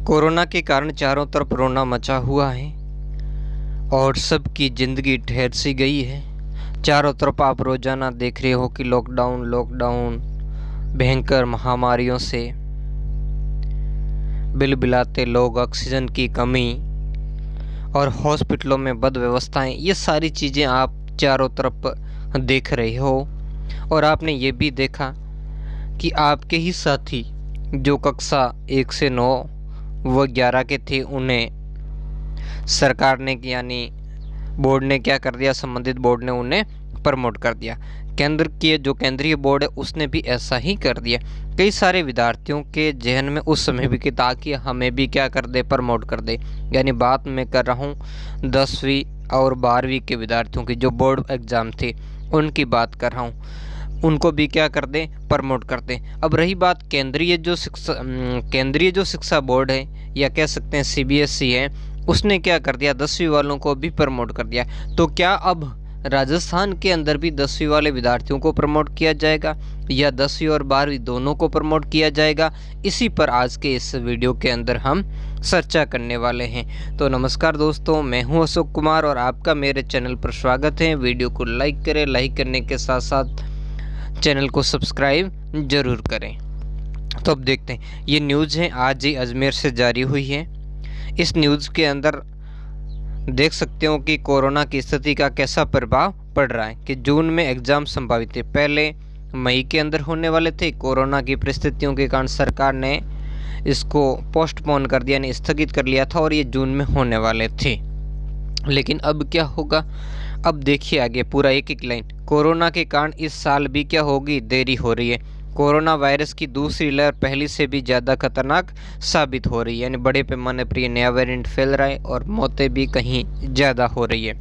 Corona के कारण चारों तरफ रोना मचा हुआ है और सबकी ज़िंदगी ठहर सी गई है। चारों तरफ आप रोज़ाना देख रहे हो कि लॉकडाउन लॉकडाउन भयंकर महामारियों से बिलबिलाते लोग, ऑक्सीजन की कमी और हॉस्पिटलों में बद व्यवस्थाएं, ये सारी चीज़ें आप चारों तरफ देख रहे हो। और आपने ये भी देखा कि आपके ही साथी जो कक्षा 1 से 9 व 11 के थे, उन्हें सरकार ने यानी बोर्ड ने क्या कर दिया, संबंधित बोर्ड ने उन्हें प्रमोट कर दिया। केंद्र के जो केंद्रीय बोर्ड है उसने भी ऐसा ही कर दिया। कई सारे विद्यार्थियों के जहन में उस समय भी कि ताकि हमें भी क्या कर दे, प्रमोट कर दे। यानी बात मैं कर रहा हूँ 10वीं और 12वीं के विद्यार्थियों की जो बोर्ड एग्ज़ाम थे उनकी बात कर रहा हूँ, उनको भी क्या कर दें, प्रमोट कर दें। अब रही बात केंद्रीय जो शिक्षा बोर्ड है या कह सकते हैं CBSE है, उसने क्या कर दिया, 10वीं वालों को भी प्रमोट कर दिया। तो क्या अब राजस्थान के अंदर भी 10वीं वाले विद्यार्थियों को प्रमोट किया जाएगा या 10वीं और 12वीं दोनों को प्रमोट किया जाएगा? इसी पर आज के इस वीडियो के अंदर हम चर्चा करने वाले हैं। तो नमस्कार दोस्तों, मैं हूं अशोक कुमार और आपका मेरे चैनल पर स्वागत है। वीडियो को लाइक करें, लाइक करने के साथ साथ चैनल को सब्सक्राइब जरूर करें। तो अब देखते हैं, ये न्यूज़ है आज ही अजमेर से जारी हुई है। इस न्यूज़ के अंदर देख सकते हो कि कोरोना की स्थिति का कैसा प्रभाव पड़ रहा है कि जून में एग्ज़ाम संभावित थे, पहले मई के अंदर होने वाले थे। कोरोना की परिस्थितियों के कारण सरकार ने इसको पोस्टपोन कर दिया, यानी स्थगित कर लिया था और ये जून में होने वाले थे। लेकिन अब क्या होगा, अब देखिए आगे पूरा एक एक लाइन। कोरोना के कारण इस साल भी क्या होगी, देरी हो रही है। कोरोना वायरस की दूसरी लहर पहले से भी ज़्यादा खतरनाक साबित हो रही है, यानी बड़े पैमाने पर ये नया वेरिएंट फैल रहा है और मौतें भी कहीं ज़्यादा हो रही है।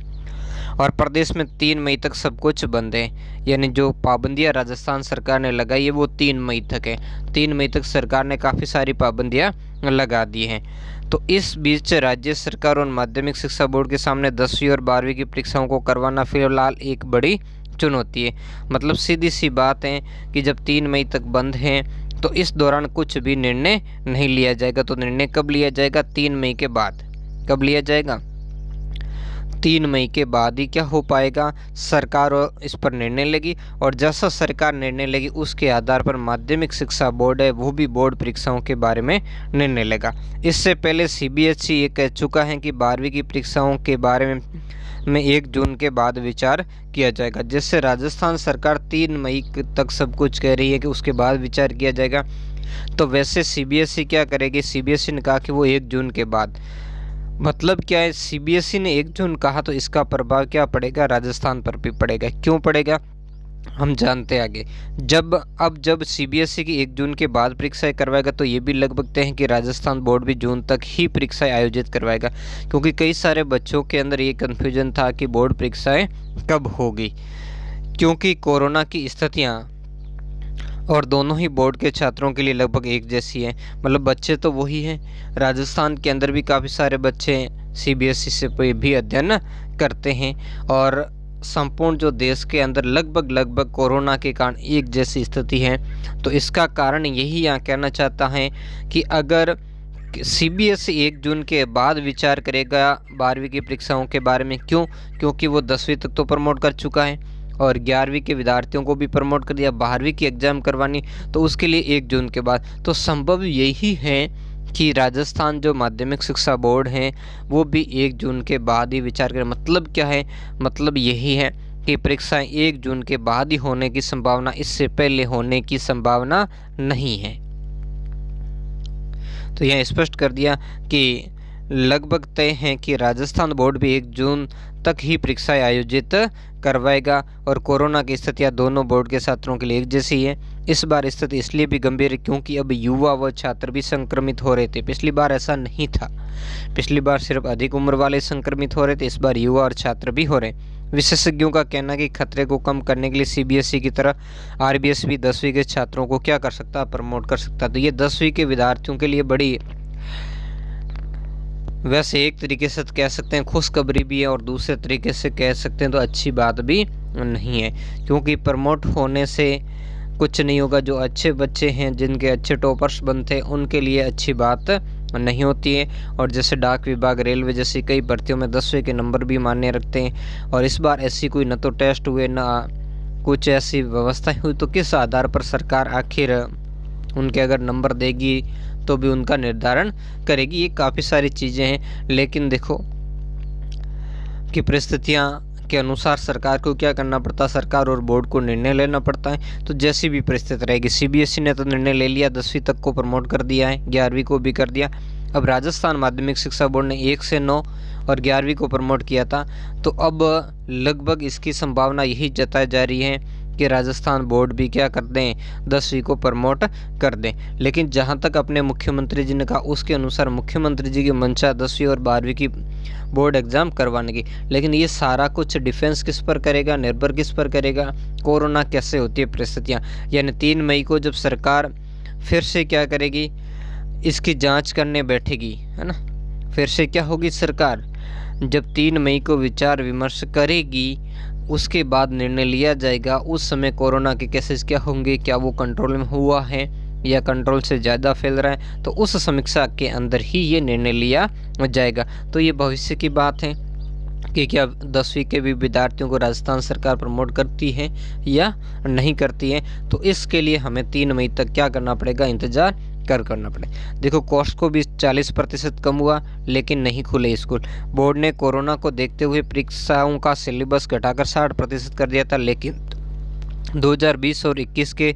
और प्रदेश में 3 मई तक सब कुछ बंद है, यानी जो पाबंदियां राजस्थान सरकार ने लगाई है वो 3 मई तक है। 3 मई तक सरकार ने काफ़ी सारी पाबंदियां लगा दी हैं। तो इस बीच राज्य सरकार और माध्यमिक शिक्षा बोर्ड के सामने 10वीं और 12वीं की परीक्षाओं को करवाना फिलहाल एक बड़ी चुनौती है। मतलब सीधी सी बात है कि जब 3 मई तक बंद हैं तो इस दौरान कुछ भी निर्णय नहीं लिया जाएगा। तो निर्णय कब लिया जाएगा, 3 मई के बाद। कब लिया जाएगा, 3 मई के बाद ही क्या हो पाएगा, सरकार इस पर निर्णय लेगी और जैसा सरकार निर्णय लेगी उसके आधार पर माध्यमिक शिक्षा बोर्ड है वो भी बोर्ड परीक्षाओं के बारे में निर्णय लेगा। इससे पहले CBSE ये कह चुका है कि 12वीं की परीक्षाओं के बारे में 1 जून के बाद विचार किया जाएगा। जिससे राजस्थान सरकार 3 मई तक सब कुछ कह रही है कि उसके बाद विचार किया जाएगा। तो वैसे CBSE क्या करेगी, CBSE ने कहा कि वो 1 जून के बाद। मतलब क्या है, CBSE ने 1 जून कहा तो इसका प्रभाव क्या पड़ेगा, राजस्थान पर भी पड़ेगा। क्यों पड़ेगा हम जानते हैं आगे। जब CBSE की 1 जून के बाद परीक्षाएं करवाएगा तो ये भी लगभग तय है कि राजस्थान बोर्ड भी जून तक ही परीक्षाएं आयोजित करवाएगा। क्योंकि कई सारे बच्चों के अंदर ये कन्फ्यूजन था कि बोर्ड परीक्षाएं कब होगी, क्योंकि कोरोना की स्थितियाँ और दोनों ही बोर्ड के छात्रों के लिए लगभग एक जैसी है। मतलब बच्चे तो वही हैं, राजस्थान के अंदर भी काफ़ी सारे बच्चे CBSE से भी अध्ययन करते हैं और संपूर्ण जो देश के अंदर लगभग कोरोना के कारण एक जैसी स्थिति है। तो इसका कारण यही यहाँ कहना चाहता है कि अगर CBSE 1 जून के बाद विचार करेगा 12वीं की परीक्षाओं के बारे में, क्योंकि वो 10वीं तक तो प्रमोट कर चुका है और 11वीं के विद्यार्थियों को भी प्रमोट कर दिया, 12वीं की एग्ज़ाम करवानी तो उसके लिए 1 जून के बाद। तो संभव यही है कि राजस्थान जो माध्यमिक शिक्षा बोर्ड है वो भी 1 जून के बाद ही विचार करें। मतलब क्या है, मतलब यही है कि परीक्षाएं 1 जून के बाद ही होने की संभावना, इससे पहले होने की संभावना नहीं है। तो यह स्पष्ट कर दिया कि लगभग तय है कि राजस्थान बोर्ड भी 1 जून तक ही परीक्षाएं आयोजित करवाएगा और कोरोना की स्थितियां दोनों बोर्ड के छात्रों के लिए एक जैसी है। इस बार स्थिति इसलिए भी गंभीर है क्योंकि अब युवा व छात्र भी संक्रमित हो रहे थे। पिछली बार ऐसा नहीं था, पिछली बार सिर्फ अधिक उम्र वाले संक्रमित हो रहे थे, इस बार युवा और छात्र भी हो रहे। विशेषज्ञों का कहना है कि खतरे को कम करने के लिए CBSE की तरह RBS भी 10वीं के छात्रों को क्या कर सकता है, प्रमोट कर सकता है। तो ये 10वीं के विद्यार्थियों के लिए बड़ी, वैसे एक तरीके से कह सकते हैं खुशखबरी भी है और दूसरे तरीके से कह सकते हैं तो अच्छी बात भी नहीं है, क्योंकि प्रमोट होने से कुछ नहीं होगा। जो अच्छे बच्चे हैं, जिनके अच्छे टॉपर्स बनते हैं, उनके लिए अच्छी बात नहीं होती है। और जैसे डाक विभाग, रेलवे जैसी कई भर्तियों में 10वें के नंबर भी मान्य रखते हैं। और इस बार ऐसी कोई न तो टेस्ट हुए न कुछ ऐसी व्यवस्थाएं हुई, तो किस आधार पर सरकार आखिर उनके अगर नंबर देगी तो भी उनका निर्धारण करेगी। ये काफ़ी सारी चीज़ें हैं, लेकिन देखो कि परिस्थितियाँ के अनुसार सरकार को क्या करना पड़ता है, सरकार और बोर्ड को निर्णय लेना पड़ता है। तो जैसी भी परिस्थिति रहेगी, सीबीएसई ने तो निर्णय ले लिया, 10वीं तक को प्रमोट कर दिया है, 11वीं को भी कर दिया। अब राजस्थान माध्यमिक शिक्षा बोर्ड ने 1 से 9 और 11वीं को प्रमोट किया था। तो अब लगभग इसकी संभावना यही जताई जा रही है कि राजस्थान बोर्ड भी क्या कर दें, 10वीं को प्रमोट कर दें। लेकिन जहां तक अपने मुख्यमंत्री जी ने कहा, उसके अनुसार मुख्यमंत्री जी की मंशा 10वीं और 12वीं की बोर्ड एग्ज़ाम करवाने की। लेकिन ये सारा कुछ डिफेंस किस पर करेगा, निर्भर किस पर करेगा, कोरोना कैसे होती है परिस्थितियाँ। यानी 3 मई को जब सरकार फिर से क्या करेगी, इसकी जांच करने बैठेगी, है ना। फिर से क्या होगी सरकार, जब 3 मई को विचार विमर्श करेगी, उसके बाद निर्णय लिया जाएगा। उस समय कोरोना के केसेस क्या होंगे, क्या वो कंट्रोल में हुआ है या कंट्रोल से ज़्यादा फैल रहा है, तो उस समीक्षा के अंदर ही ये निर्णय लिया जाएगा। तो ये भविष्य की बात है कि क्या 10वीं के भी विद्यार्थियों को राजस्थान सरकार प्रमोट करती है या नहीं करती है। तो इसके लिए हमें 3 मई तक क्या करना पड़ेगा, इंतज़ार करना पड़ेगा। देखो कॉस्ट को भी 40% कम हुआ, लेकिन नहीं खुले स्कूल। बोर्ड ने कोरोना को देखते हुए परीक्षाओं का सिलेबस घटाकर 60% कर दिया था, लेकिन 2020 और 21 के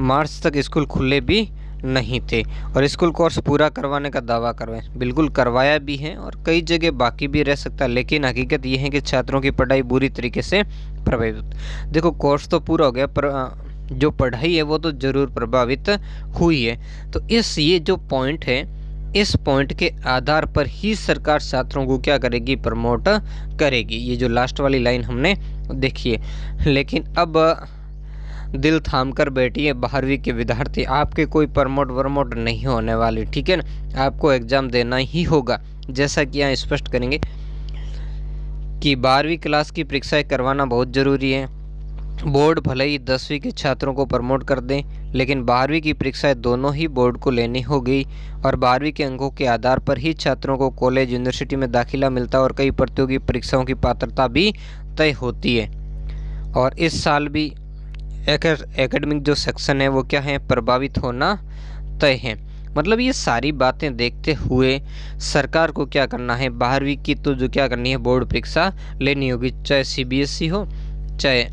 मार्च तक स्कूल खुले भी नहीं थे। और स्कूल कोर्स पूरा करवाने का दावा करवाएं, बिल्कुल करवाया भी है और कई जगह बाकी भी रह सकता है। लेकिन हकीकत यह है कि छात्रों की पढ़ाई बुरी तरीके से प्रभावित। देखो कोर्स तो पूरा हो गया, पर जो पढ़ाई है वो तो ज़रूर प्रभावित हुई है। तो ये जो पॉइंट है, इस पॉइंट के आधार पर ही सरकार छात्रों को क्या करेगी, प्रमोट करेगी। ये जो लास्ट वाली लाइन हमने देखी है। लेकिन अब दिल थाम कर बैठिए 12वीं के विद्यार्थी, आपके कोई प्रमोट वर्मोट नहीं होने वाली, ठीक है ना। आपको एग्ज़ाम देना ही होगा, जैसा कि यहाँ स्पष्ट करेंगे कि 12वीं क्लास की परीक्षाएं करवाना बहुत ज़रूरी है। बोर्ड भले ही 10वीं के छात्रों को प्रमोट कर दें, लेकिन 12वीं की परीक्षाएं दोनों ही बोर्ड को लेनी होगी। और 12वीं के अंकों के आधार पर ही छात्रों को कॉलेज यूनिवर्सिटी में दाखिला मिलता है और कई प्रतियोगी परीक्षाओं की पात्रता भी तय होती है। और इस साल भी एकेडमिक जो सेक्शन है वो क्या है, प्रभावित होना तय है। मतलब ये सारी बातें देखते हुए सरकार को क्या करना है, 12वीं की तो जो क्या करनी है, बोर्ड परीक्षा लेनी होगी, चाहे सीबीएसई हो चाहे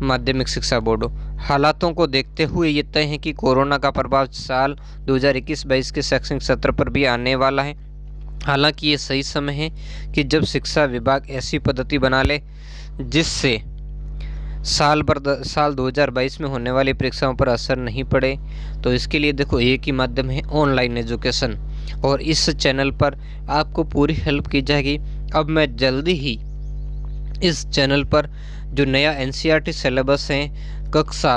माध्यमिक शिक्षा बोर्ड हो। हालातों को देखते हुए ये तय है कि कोरोना का प्रभाव साल 2021-22 के शैक्षणिक सत्र पर भी आने वाला है। हालांकि ये सही समय है कि जब शिक्षा विभाग ऐसी पद्धति बना ले जिससे साल 2022 में होने वाली परीक्षाओं पर असर नहीं पड़े। तो इसके लिए देखो एक ही माध्यम है, ऑनलाइन एजुकेशन, और इस चैनल पर आपको पूरी हेल्प की जाएगी। अब मैं जल्दी ही इस चैनल पर जो नया एनसीईआरटी सिलेबस है कक्षा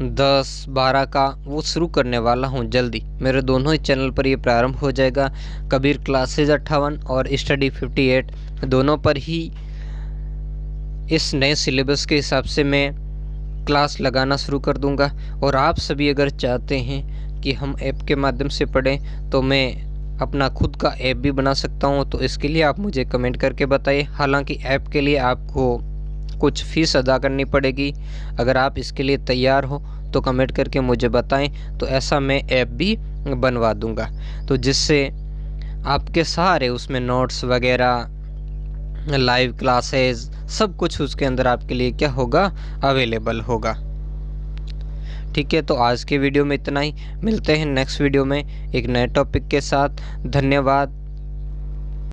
10-12 का वो शुरू करने वाला हूँ जल्दी। मेरे दोनों ही चैनल पर ये प्रारंभ हो जाएगा। कबीर क्लासेज 58 और स्टडी 58 दोनों पर ही इस नए सिलेबस के हिसाब से मैं क्लास लगाना शुरू कर दूंगा। और आप सभी अगर चाहते हैं कि हम ऐप के माध्यम से पढ़ें तो मैं अपना खुद का ऐप भी बना सकता हूं। तो इसके लिए आप मुझे कमेंट करके बताइए। हालांकि ऐप के लिए आपको कुछ फ़ीस अदा करनी पड़ेगी। अगर आप इसके लिए तैयार हो तो कमेंट करके मुझे बताएं, तो ऐसा मैं ऐप भी बनवा दूंगा, तो जिससे आपके सारे उसमें नोट्स वगैरह, लाइव क्लासेस, सब कुछ उसके अंदर आपके लिए क्या होगा, अवेलेबल होगा। ठीक है, तो आज के वीडियो में इतना ही। मिलते हैं नेक्स्ट वीडियो में एक नए टॉपिक के साथ। धन्यवाद।